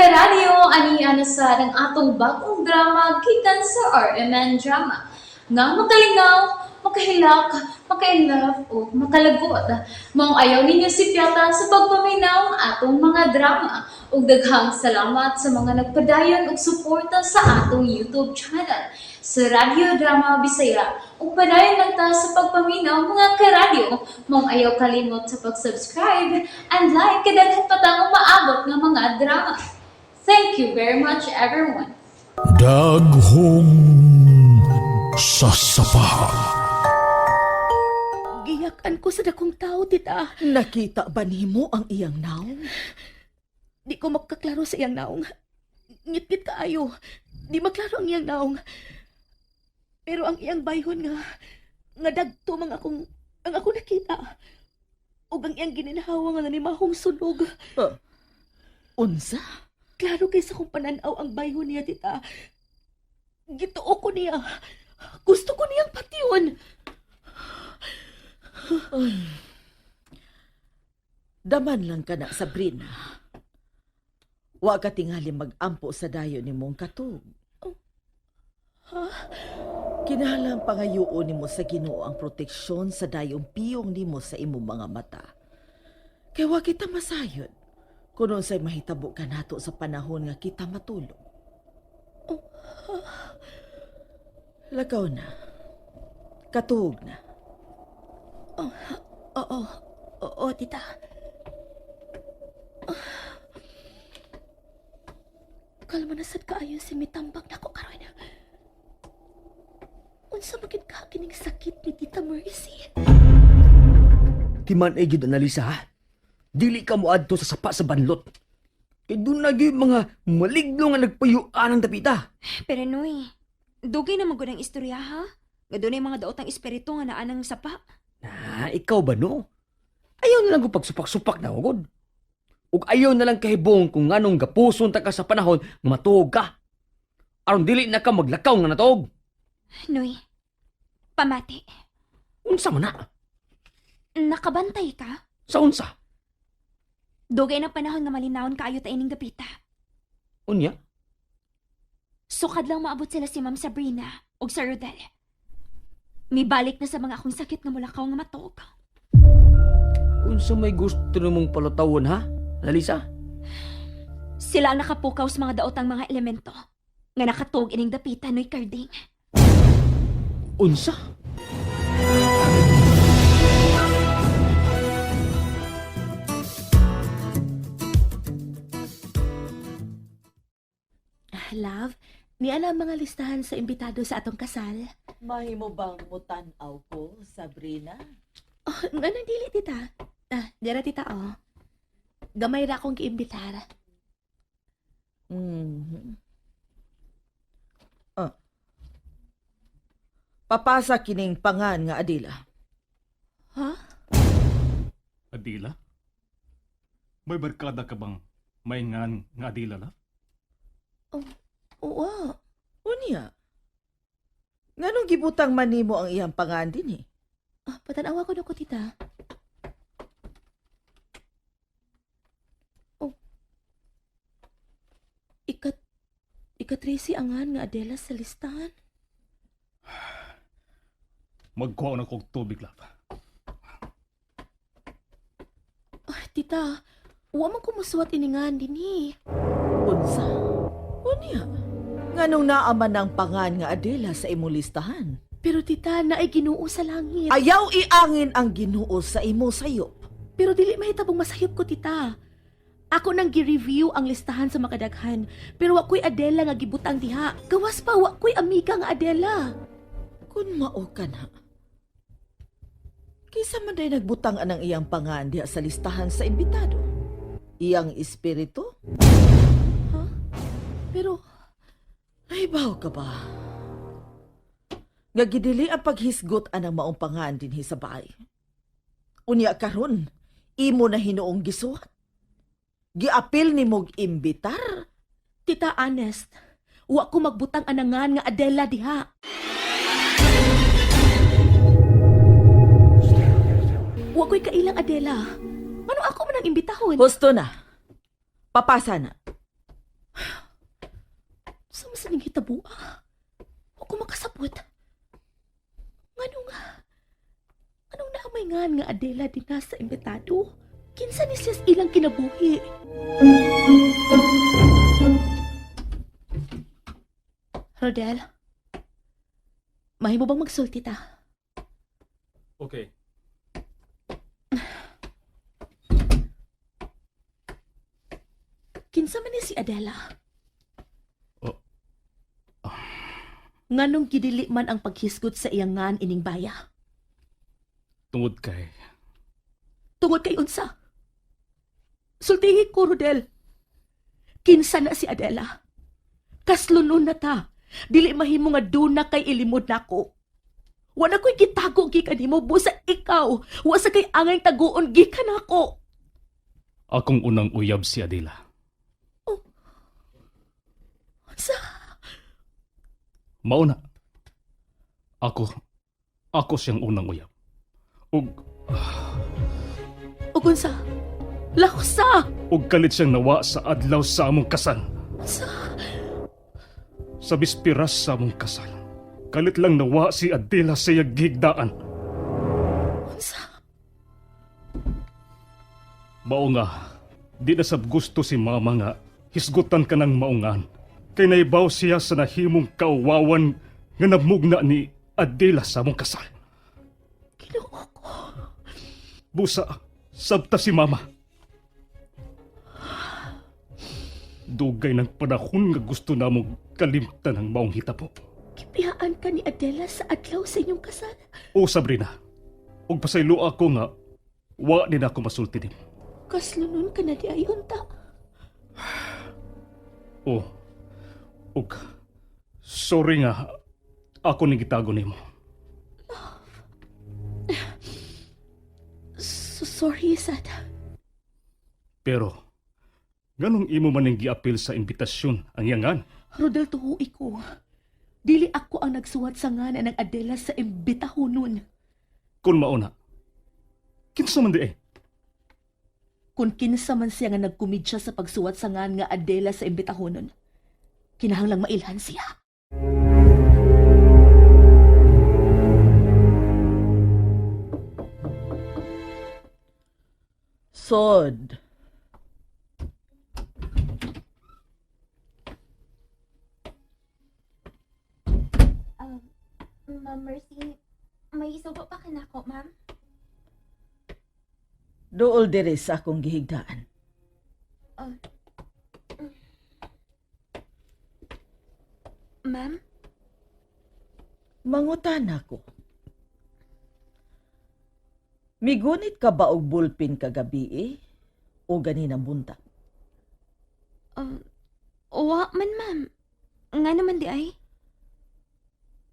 karadyo, ani sa ng atong bagong drama gikan sa RMN Drama. Nga makalingaw, makahilak, maka-inlove, o makalagot. Maong ayaw ninyo si Piata sa pagpaminaw ng atong mga drama. Ug daghang salamat sa mga nagpadayon ug suporta sa atong YouTube channel sa Radio Drama Bisaya. Ug padayon lang ta sa pagpaminaw mga karadyo. Maong ayaw kalimot sa pag-subscribe and like kadaghan pa tang maabot ng mga drama. Thank you very much, everyone. Daghong sasapahan. Giyakan ko sa dakong tao, tita. Nakita ba nimo ang iyang naong? Di ko makaklaro sa iyang naong. Ngit-ngit kaayo. Di maklaro ang iyang naong. Pero ang iyang bayhon nga dagto ang ako nakita. O ang iyang gininhawa nga nanimahong sunog. Unsa? Klaro kaysa kung pananaw ang bayhon niya, tita. Gituo ko niya. Gusto ko niyang patiyon. Daman lang ka na, Sabrina. Wa ka tingali mag-ampo sa dayo ni mong katog. Kinahanglan pangayuon nimo sa Ginoo ang proteksyon sa dayong piyong nimo sa imong mga mata. Kaya wa kita masayod kung unsay mahitabo ka nato sa panahon nga kita matulog. Lakaw na. Katuog na. Oo, tita. Kalma na sad kaayo si mitambag na ko karon. Unsa magid ka kining sakit ni Tita Mercy? Timan ay gyud analisa ha. Dili ka moadto sa sapa sa banlot. Kay doon na gyud mga maligno nga nagpayuan ang dapita. Pero Noy, dugay na magud ang istorya ha? Nga doon ay mga daotang espiritu nga naanang sapa. Ikaw ba no? Ayaw na lang kung pagsupak-supak na ugod. Ug ayaw na lang kahibong kung nganong gapuson ta ka sa panahon nga matuog ka. Aron dili na ka maglakaw nga natuog. Noy, pamati. Unsa man na? Nakabantay ka? Sa unsa? Dugay na panahon nga malinawon kaayo ta ining dapita. Unya? Sukad lang maabot sila si Ma'am Sabrina ug Sir Rodel. Mibalik na sa mga akong sakit nga mulakaw nga matuog. Unsa may gusto nimong palatawon ha? Lalisa? Sila ang nakapukaw sa mga daotang mga elemento nga nakatuog ining dapita, Noy Carding. Unsa? Love, niala ang mga listahan sa imbitado sa atong kasal. Mahimo bang mutanaw ko, Sabrina? Oh, nga nang dili, tita. Dira, tita, oh. Gamay ra akong giimbitar. Papasa kining pangan nga adila. Ha? Adila? May barkada ka bang may ngan nga adila la? Oo. Unya. Nganong gibutang manimo ang iyang pangan din eh? Patanawa ko na ko, tita. Oh. Ika-Tracy angan nga Adela sa listahan. Magkuha na kong tubig la. Tita, wa man ko musuwat iningan din eh. Unsa? Unya. Nganong naaman ang pangan nga adila sa imong listahan? Pero tita, naay Ginoo sa langit. Ayaw iangin ang Ginoo sa imo sayop. Pero dili mahitabong masayop ko, tita. Ako nang gi-review ang listahan sa makadaghan. Pero wa ko'y Adela nga gibutang diha. Gawas pa, wa ko'y amiga nga Adela. Kung mao ka na. Kisa man day nagbutang anang iyang pangan diha sa listahan sa imbitado. Iyang espiritu? Pero, Ay, baw ka ba? Nga gidili ang paghisgot anang maong pangan din sa bahay. Unya karon, imo na hinuong gisuhat. Giapil ni mog imbitar. tita, honest, wa ko magbutang anangan nga Adela diha. Wa ko'y kailang Adela. Ano ako man ang imbitahon? Husto na. Papasa na. ning hitabua? Wa ko makasabot. Anong naamay nga Adela din sa imbitado? Kinsa ni siyas ilang kinabuhi? Rodel, mahimo bang magsulti ta? Okay. Kinsa man ni si Adela? Oh. Nganong gidili man ang paghisgot sa iyang ngan ining baya? Tungod kay Tungod kay unsa? Sultihi ko, Rodel. Kinsa na si Adela? Kaslunon na ta. Dili mahimo nga duna kay ilimod nako. Wala ko'y gitago gikan nimo busa ikaw. Wa sa kay angay taguon gikan ako. akong unang uyab si Adela. Sa Mauna. Ako siyang unang uyab. Ug ugunsa? Lakusa! ug kalit siyang nawa sa adlaw sa among kasal. Sa Sa bispiras sa among kasal. Kalit lang nawa si Adela sa iyang gigdaan. unsa? Mao nga, di na sab gusto si mama nga hisgutan ka ng maungan. Kay naibaw siya sa nahimong kauwawan nga namugna ni Adela sa among kasal. Ginoo ko. Busa, sabta si mama. Dugay ng panahon nga gusto namong kalimtan ang maong hitabo. Kipiyaan ka ni Adela sa adlaw sa inyong kasal. O Sabrina, ug pasaylo ako nga, wa din ako masulti nimo. Kaslunon ka na di ayon ta. O, ug sorry nga, ako ning gitago nimo. So sorry, Sad. Pero, ganong imo man ning giapil sa imbitasyon ang yangan? Rodel, tuhui ko. Dili ako ang nagsuwat sa ngana ng Adela sa imbitahonon. Kung mauna, kinsa man di eh? Kung kinsa man siya nga nagkumidya sa pagsuwat sa ngan nga Adela sa imbitahonon, kinahanglang mailhan siya. Sod. Ma'am Mercy, may isubo pa ka na ako, ma'am? Dool diri sa akong gihigdaan. Ma'am? Mangutan ako. Migunit ka ba og bulpin kagabi o ganinang buntag? Wa man, ma'am. Nga naman di ay?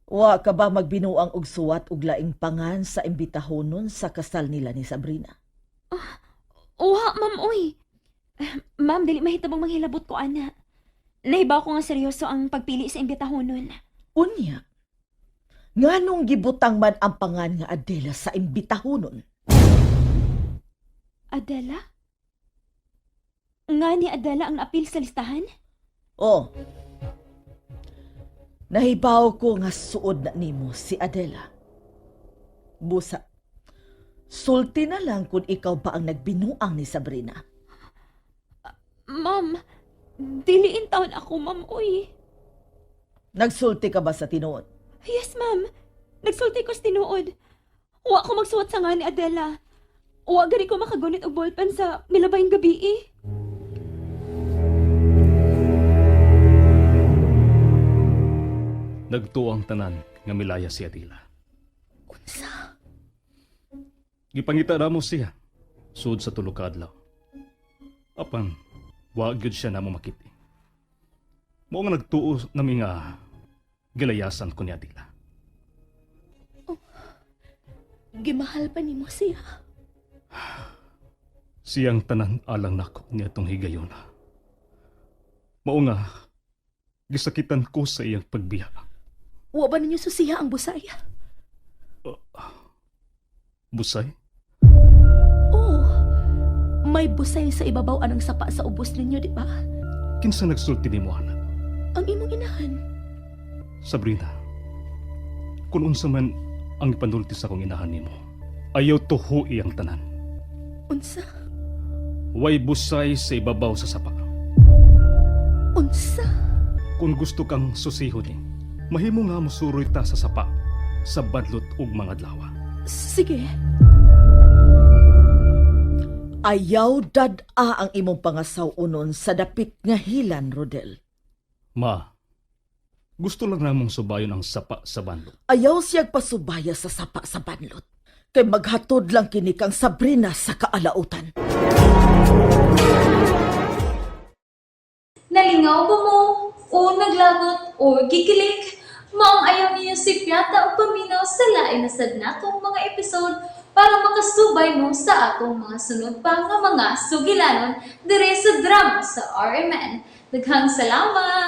Wa ka ba magbinuang og suwat og laing pangan sa imbitahonon sa kasal nila ni Sabrina? Wa, ma'am, uy. Ma'am, dili mahitabong manghilabot ko, ana. Nahibaw ko nga seryoso ang pagpili sa imbitahonon. Unya, nganong gibutang man ang pangan nga Adela sa imbitahonon? Adela? Nga ni Adela ang apil sa listahan? Oh, nahibaw ko nga suod na nimo si Adela. Busa, sulti na lang kung ikaw ba ang nagbinuang ni Sabrina. Ma'am, diliin taon ako, ma'am, uy. Nagsulti ka ba sa tinuod? Yes, ma'am. Nagsulti ko sa tinuod. Wa ko magsuwat sa nga ni Adela. Wa gani ko makagunit og ballpen sa milabayng gabi eh. Nagtuang tanan nga milaya si Adela. Unsa? Gipangita na mo siya, sud sa tulo ka adlaw. Apan, wa gyud siya namo makiti. Mao nga nagtuo nami nga gilayasan ko ni Adela. Gimahal pa nimo siya. Siyang tanan alang nako niadtong higayon. Mao nga gisakitan ko sa iyang pagbiya. Wa ba ninyo susiha ang busay? Busay? Oo. May busay sa ibabaw anang sapa sa ubos ninyo, di ba? Kinsa nagsulti nimo ana? Ang imong inahan. Sabrina, kung unsa man ang ipanulti sa kong inahan nimo, ayaw tuhui ang tanan. Unsa? Way busay sa ibabaw sa sapa. Unsa? Kung gusto kang susihon ni, mahimo nga musuroy ta sa sapa, sa badlot ug mga adlaw. Sige. Ayaw dad-a ang imong pangasaw-unon sa dapit nga hilan, Rodel. Ma, gusto lang namong subayon ang sapa sa bandot. Ayaw siyag pasubaya sa sapa sa banlot. Kay maghatod lang kini kang Sabrina sa kaalautan. Nalingaw ba mo? O naglagot? O gikilik? Maong ayaw niyo si Piata o paminaw sa lain na sad natong mga episode para makasubay mo sa atong mga sunod pa nga mga sugilanon dire sa drama sa RMN. Daghang salamat!